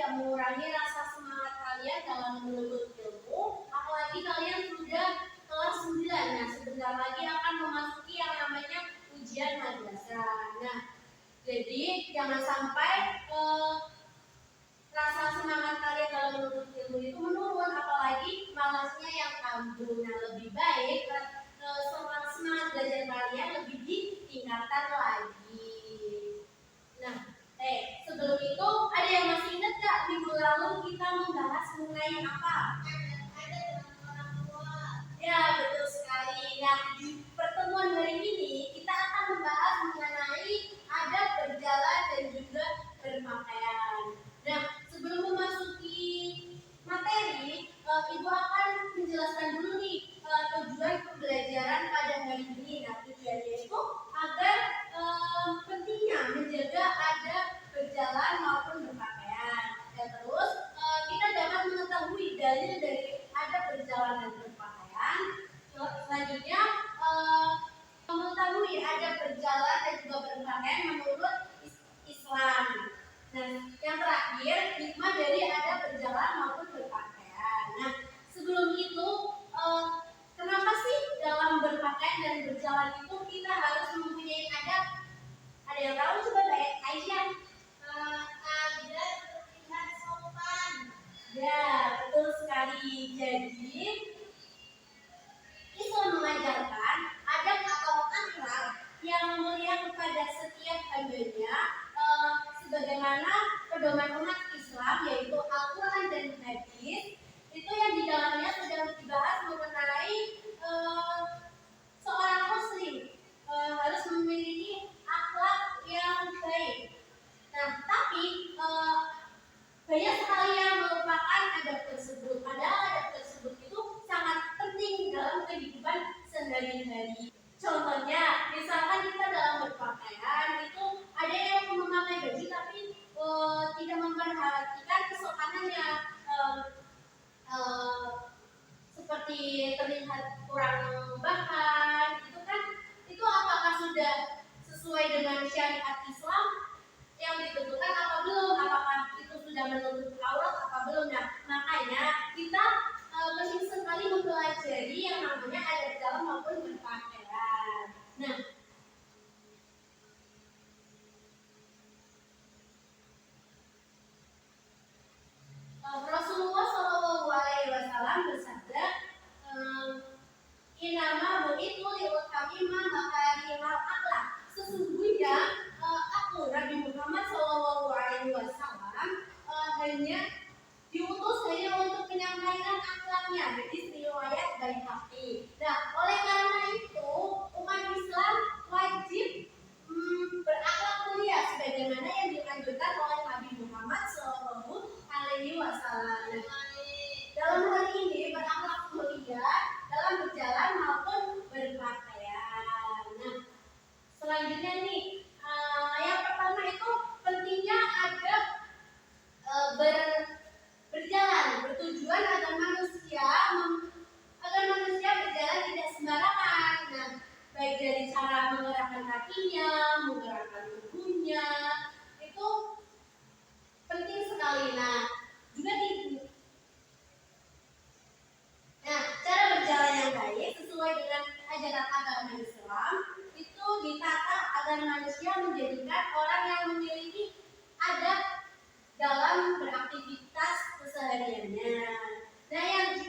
tidak mengurangi rasa semangat kalian dalam menuntut ilmu, apalagi kalian sudah kelas 9. Nah, sebentar lagi akan memasuki yang namanya ujian madrasah. Nah, jadi jangan sampai rasa semangat kalian dalam menuntut ilmu itu menurun, apalagi malasnya yang kambuh. Nah, lebih baik semangat belajar kalian lebih ditingkatkan lagi. Nah, sebelum itu ada yang masih ingat gak minggu lalu kita membahas mengenai apa? Ada dengan orang tua. Ya, betul sekali. Nah, di pertemuan hari ini kita akan membahas mengenai adab berjalan dan juga berpakaian. Nah, sebelum memasuki materi, Ibu akan menjelaskan dulu nih tujuan pembelajaran pada hari ini. Nah, tujuannya itu agar pentingnya menjaga adab berjalan maupun berpakaian. Dan terus kita dapat mengetahui dalil dari adab berjalan dan berpakaian. Selanjutnya mengetahui adab berjalan dan juga berpakaian menurut Islam. Nah, yang terakhir hikmah dari adab berjalan maupun berpakaian. Nah, sebelum itu kenapa sih dalam berpakaian dan berjalan itu kita harus mempunyai adab? Ada yang tahu? Coba Mbak Aisyah. Agar terlihat sopan. Ya, betul sekali. Jadi Islam mengajarkan adab atau akhlak yang mulia kepada setiap hambanya, sebagaimana pedoman umat Islam yaitu Al-Quran dan Hadis, itu yang di dalamnya sedang dibahas mengenai seorang muslim harus memiliki akhlak yang baik. Nah, tapi banyak sekali yang melupakan adab tersebut. Padahal adab tersebut itu sangat penting dalam kehidupan sehari-hari. Contohnya, misalkan kita dalam berpakaian itu ada yang memakai baju tapi tidak memperhatikan kesopanannya, seperti terlihat kurang bahan, itu apakah sudah sesuai dengan syariat Islam yang ditentukan apa belum? Apakah itu sudah menutup aurat apa belum? Nah, makanya kita penting sekali mempelajari yang namanya adab dalam maupun berpakaian. Nah, Rasulullah SAW bersabda, "Inama bu'itu liutamima makarimal akhlak." Sesungguhnya aku Nabi Muhammad SAW hanya diutus hanya untuk menyampaikan akhlaknya. Jadi riwayat Baihaqi. Nah, oleh karena itu umat Islam wajib berakhlak mulia sebagaimana yang dianjurkan oleh Nabi Muhammad SAW. Dalam hal ini berakhlak mulia dalam berjalan maupun berpakaian. Nah, selanjutnya nih, yang pertama itu pentingnya adab berjalan, bertujuan agar manusia berjalan tidak sembarangan. Nah, baik dari cara menggerakkan kakinya, menggerakkan tubuhnya, itu penting sekali. Nah, juga cara berjalan yang baik sesuai dengan ajaran agama Islam itu ditata agar manusia menjadikan orang yang memiliki adab dalam beraktivitas kesehariannya. Nah, yang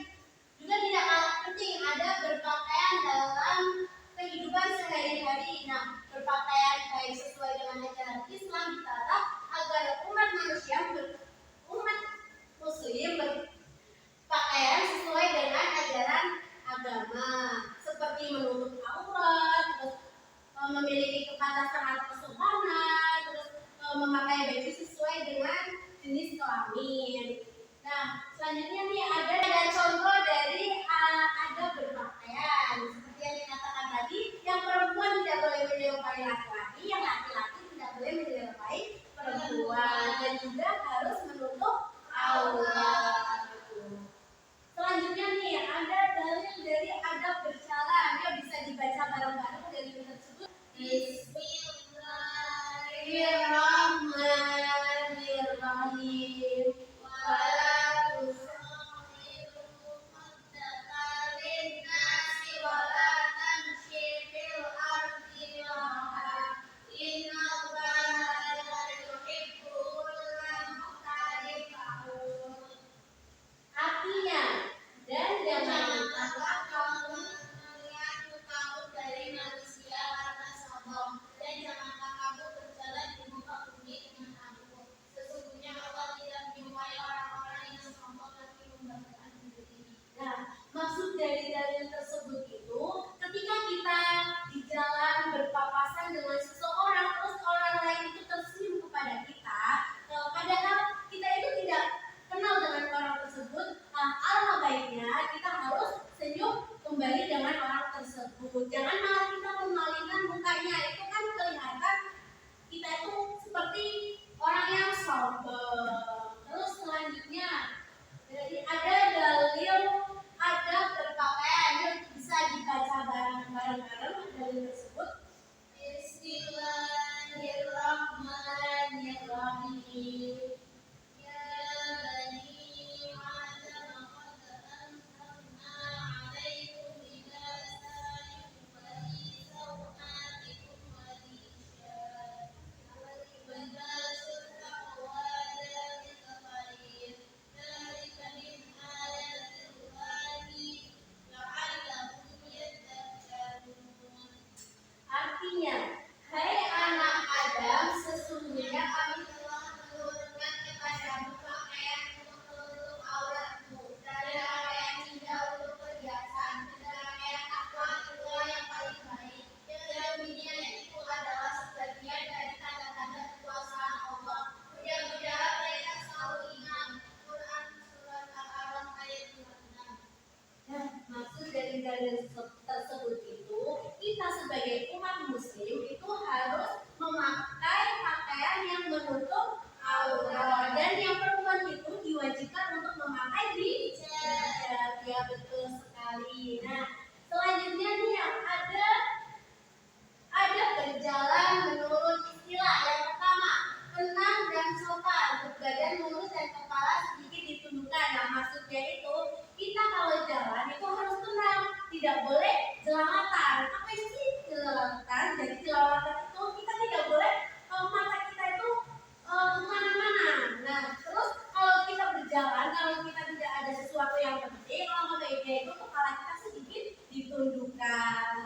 juga tidak kalah penting ada berpakaian dalam kehidupan sehari-hari. Nah, berpakaian baik sesuai dengan ajaran Islam ditata agar umat muslim berpakaian sesuai dengan ajaran agama, seperti menutup aurat, terus memiliki kepatasan atau kesopanan, terus memakai baju sesuai dengan jenis kelamin. Nah, selanjutnya nih ada contoh dari adab berpakaian. Seperti yang dikatakan tadi, yang perempuan tidak boleh menyerupai laki-laki, yang laki-laki tidak boleh menyerupai perempuan, dan juga harus menutup aurat. Selanjutnya nih ada dalil dari adab berjalan. Ya, bisa dibaca bareng-bareng dalil tersebut. Bismillahirrahmanirrahim. maksud dari dalil tersebut itu ketika kita di jalan berpapasan dengan seseorang terus orang lain itu tersenyum kepada kita, padahal kita itu tidak kenal dengan orang tersebut, alangkah baiknya kita harus senyum kembali dengan orang tersebut. Jangan malah kita memalingkan mukanya, itu kan kelihatan kita itu seperti orang yang sombong. Terus selanjutnya ada dalil ada berpakaian yang bisa dibaca bareng-bareng dalil tersebut. Bismillahirrahmanirrahim. Artinya, hai anak Adam, sesungguhnya kami telah menurunkan kepadamu pakaian untuk menutup auratmu, dan pakaian indah untuk perhiasan, dan pakaian takwa itulah yang paling baik. Dan demikian itu adalah sebagian dari tanda-tanda kekuasaan Allah. Mudah-mudahan mereka selalu ingat. Quran surat Al-A'raf ayat 26. Nah, maksud dari dalil tersebut itu kita sebagai umat muslim itu harus memakai pakaian yang menutup aurat, dan yang perempuan itu diwajibkan untuk memakai hijab. Ya, betul sekali. Nah, selanjutnya nih yang ada berjalan menurut istilah. Yang pertama, tenang dan sopan, berbadan lurus dan kepala sedikit ditundukkan. Nah, maksudnya itu kita kalau jalan itu harus tenang, tidak boleh jelalatan. Apa sih jelalatan? Jadi jelalatan itu kita tidak boleh mata kita itu kemana-mana. Nah, terus kalau kita berjalan, kalau kita tidak ada sesuatu yang penting, kalau baiknya itu kepala kita sedikit ditundukkan.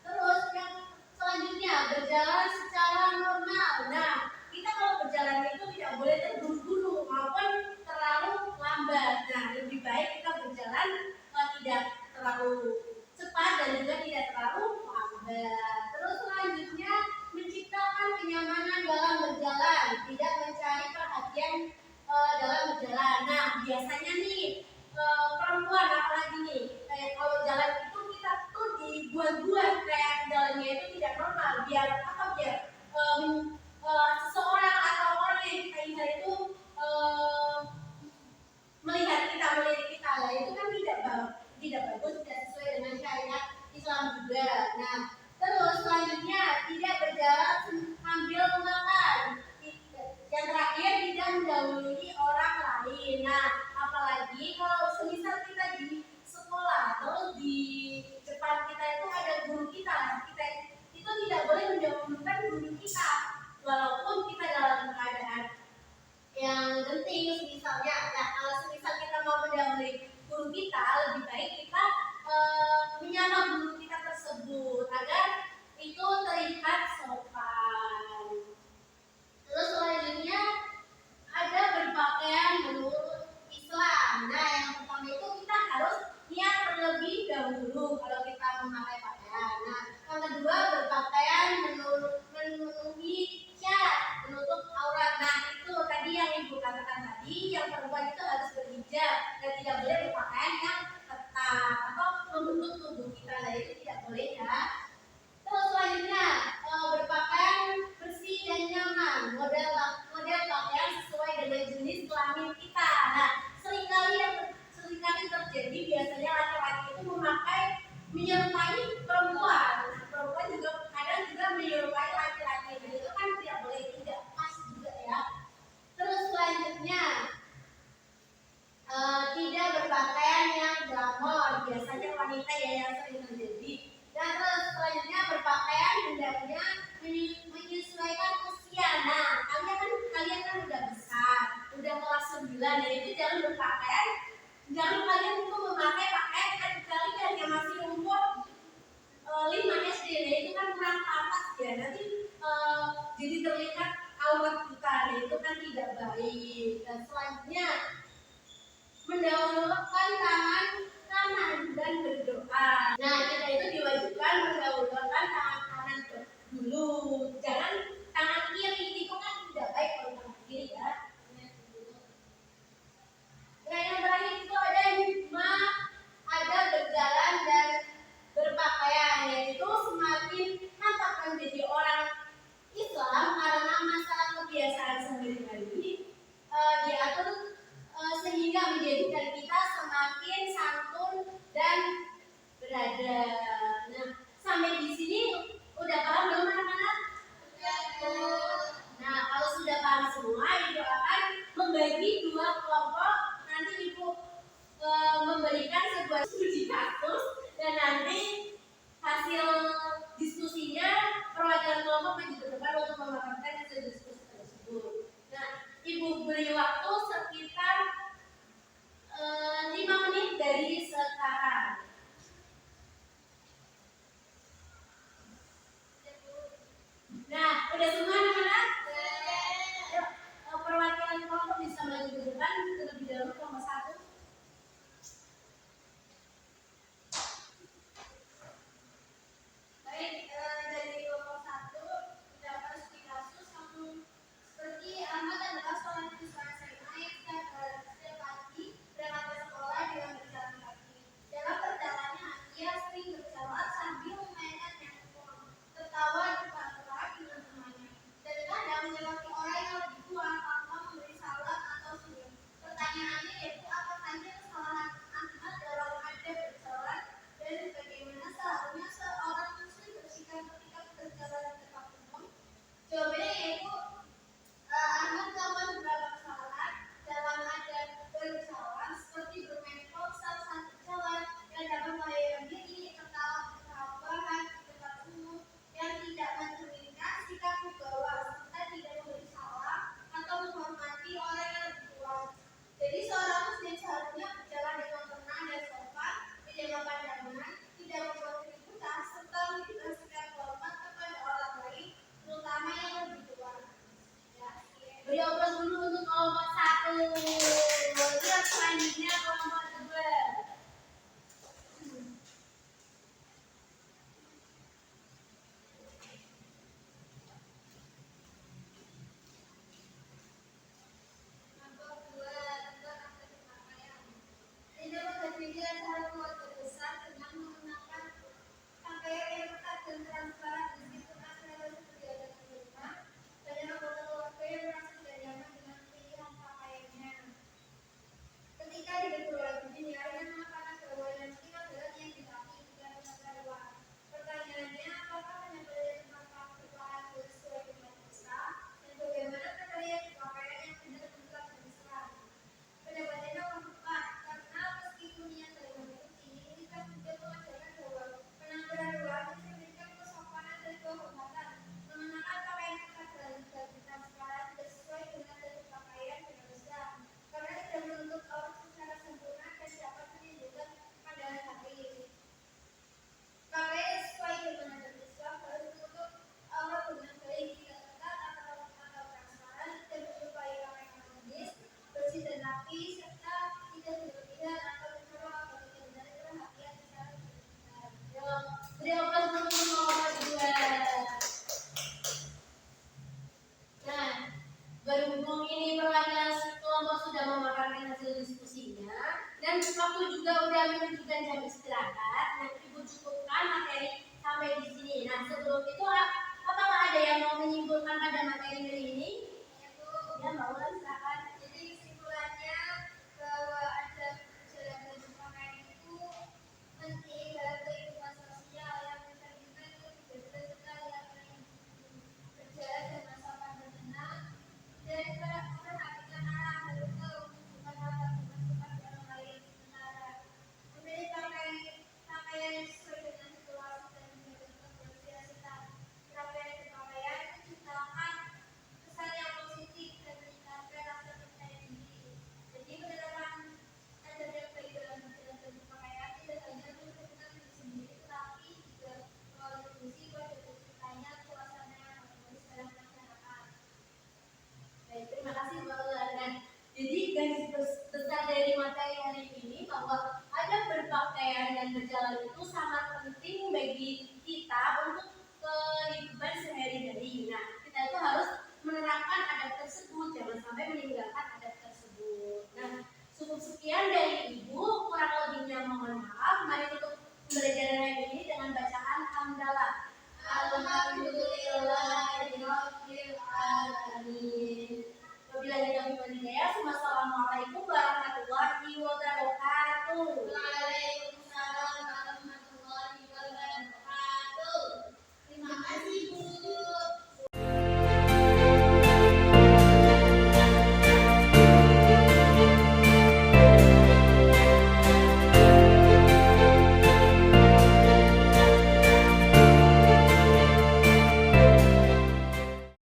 Terus yang selanjutnya berjalan secara normal. Nah, kita kalau berjalan itu tidak boleh terburu-buru maupun terlalu lambat. Nah, lebih baik kita berjalan tidak terlalu cepat dan juga tidak terlalu lambat. Terus selanjutnya menciptakan kenyamanan dalam berjalan, tidak mencari perhatian dalam berjalan. Nah, biasanya nih perempuan apalagi nih, kayak kalau jalan itu kita tuh dibuat-buat kayak jalannya itu tidak normal, biar apa, biar seseorang atau orang yang kita incar itu melihat kita, melirik kita, lah itu kan tidak bagus, tidak sesuai dengan syariat Islam juga. Nah, terus selanjutnya tidak berjalan sambil makan. Yang terakhir tidak mendahului orang lain. Nah, apalagi kalau semisal kita di sekolah, terus di depan kita itu ada guru kita, kita itu tidak boleh mendahulukan guru kita, walaupun kita dalam keadaan yang genting misalnya. Nah, kalau semisal kita mau mendahului guru kita, lebih baik kita menyapa guru kita tersebut agar itu terlihat sopan. Terus selanjutnya ada berpakaian menurut Islam. Nah, yang pertama itu kita harus niat terlebih dahulu kalau kita memakai pakaian. Nah, yang kedua berpakaian memenuhi syarat menutup aurat. Nah, itu tadi yang ibu katakan tadi, yang perempuan itu harus berhijab dan tidak boleh berpakaian yang ketat atau membentuk tubuh kita. Nah, itu tidak boleh ya. Terus selanjutnya berpakaian bersih dan nyaman, model pakaian sesuai dengan jenis kelamin kita. Nah, seringkali terjadi biasanya laki-laki itu menyerupai perempuan. Nah, perempuan juga kadang juga menyerupai laki-laki. Nah, itu kan tidak boleh, tidak pas juga ya. Terus selanjutnya tidak berpakaian yang glamor, biasanya wanita ya yang sering terjadi. Dan terus selanjutnya berpakaian hendaknya menyesuaikan usia. Nah, kalian kan udah besar, udah kelas 9, dan itu jangan berpakaian, jangan kalian itu memakai pakaian kecuali yang masih umur 5 SD. Nah, itu kan kurang pantas ya, nanti jadi terlihat aurat kita. Nah, itu kan tidak baik. Dan selanjutnya mendahulukan tangan kanan dan berdoa. Nah, kita itu diwajibkan mendahulukan tangan kanan dulu, jangan tangan kiri, itu kan tidak baik kalau tangan kiri ya. Nah, yang terakhir itu ada hikmah, ada berjalan dan berpakaian, yaitu semakin mantap menjadi orang Islam karena masalah kebiasaan sehari-hari diatur sehingga menjadikan kita semakin santun dan beradab. Nah, sampai di sini udah paham belum anak-anak? Nah, kalau sudah paham semua, Ibu akan membagi dua kelompok. Nanti Ibu memberikan sebuah studi kasus dan nanti hasil diskusinya perwakilan kelompok maju ke depan untuk memaparkan hasil diskusi tersebut. Nah, Ibu beri waktu sekitar 5 menit dari sekarang. Nah, udah semua anak-anak? Perwakilan kelompok bisa maju ke depan terlebih dahulu kelompok 1. Baik, dari kelompok 1 mendapat studi kasus namun seperti Ahmad adalah seorang siswa SMA yang setiap pagi berangkat ke sekolah dengan berjalan kaki. Dalam perjalanannya, ia sering berjalan sambil memainkan handphone, tertawa depan-depan dengan temannya, dan kadang melewati orang yang lebih tua tanpa memberi salam atau senyum. Pertanyaannya yaitu apa saja kesalahan Ahmad dalam adab berjalan dan bagaimana seharusnya seorang muslim bersikap ketika berjalan di tempat umum. Jawabannya yaitu Ahmad melakukan beberapa kesalahan dalam adab berjalan seperti bermain ponsel saat berjalan yang dapat melarikan diri, tertawa-tawahan di tempat umum yang tidak mencerminkan sikap wibawa serta tidak memberi salam atau menghormati orang yang lebih tua. Jadi seorang muslim seharusnya berjalan dengan tenang dan sopan, menjaga pandangan, tidak membuat keributan, serta menunjukkan sikap hormat kepada orang lain, terutama yang lebih tua. Ya, beri obat dulu untuk kelompok 1.